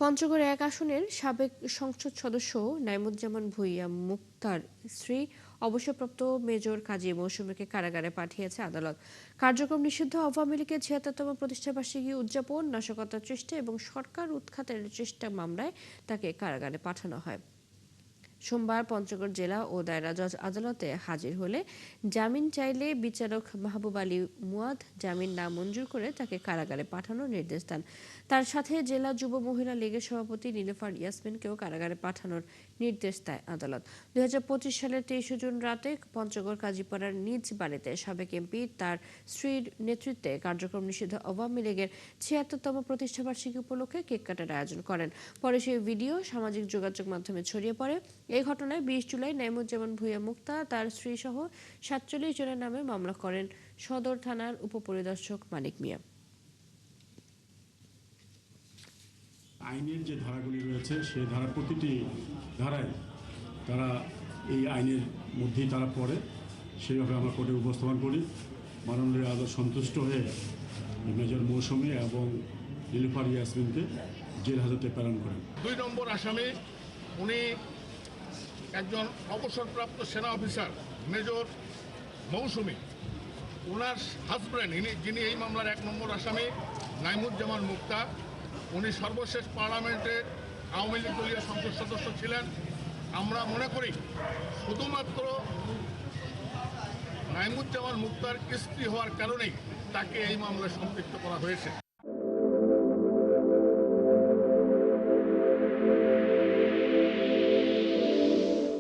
পঞ্চগড় এক আসনের সাবেক সংসদ সদস্য নাইমুজ্জামান ভূঁইয়া মুক্তার স্ত্রী অবসরপ্রাপ্ত মেজর কাজী মৌসুমীকে কারাগারে পাঠিয়েছে আদালত। কার্যক্রম নিষিদ্ধ আওয়ামী লীগের ৭৬তম প্রতিষ্ঠাবার্ষিকী উদযাপন, নাশকতার চেষ্টা এবং সরকার উৎখাতের চেষ্টা মামলায় তাকে কারাগারে পাঠানো হয়। সোমবার পঞ্চগড় জেলা ও দায়রা জজ আদালতে হাজির হলে জামিন চাইলে বিচারক মাহবুব আলী মুয়াদ জামিন না মঞ্জুর করে তাকে কারাগারে পাঠানোর নির্দেশ দেন। তার সাথে জেলা যুব মহিলা লীগের সভাপতি নীলুফার ইয়াসমিনকেও কারাগারে পাঠানোর নির্দেশ দেয় আদালত। ২০২৫ সালের ২৩ জুন রাতে পঞ্চগড় কাজীপাড়ার নিজ বাড়িতে সাবেক এমপি তার স্ত্রীর নেতৃত্বে কার্যক্রম নিষিদ্ধ আওয়ামী লীগের ৭৬তম প্রতিষ্ঠাবার্ষিকী উপলক্ষে কেক কাটার আয়োজন করেন। পরে সেই ভিডিও সামাজিক যোগাযোগ মাধ্যমে ছড়িয়ে পড়ে। এই ঘটনায় ২০ জুলাই নাইমুজ্জামান ভূঁইয়া মুক্তা তার স্ত্রীসহ ৪৭ জনের নামে মামলা করেন সদর থানার উপপরিদর্শক মানিক মিয়া। আইনের যে ধারাগুলি রয়েছে সেই ধারা প্রতিটি ধারায় তারা এই আইনের মধ্যেই তারা পড়ে, সেইভাবে আমরা কোর্টে উপস্থাপন করি। মাননীয় আদালত সন্তুষ্ট হয়ে মেজর মৌসুমী এবং নীলুফার ইয়াসমিনকে জেল হাজতে প্রেরণ করেন। ২ নম্বর আসামি উনি একজন অবসরপ্রাপ্ত সেনা অফিসার মেজর মৌসুমী, ওনার হাজব্যান্ড যিনি এই মামলার ১ নম্বর আসামি নাইমুজ্জামান মুক্তা, উনি সর্বশেষ পার্লামেন্টের আওয়ামী লীগ দলীয় সংসদ সদস্য ছিলেন। আমরা মনে করি শুধুমাত্র নাইমুজ্জামান মুক্তার স্ত্রী হওয়ার কারণেই তাকে এই মামলায় সম্পৃক্ত করা হয়েছে।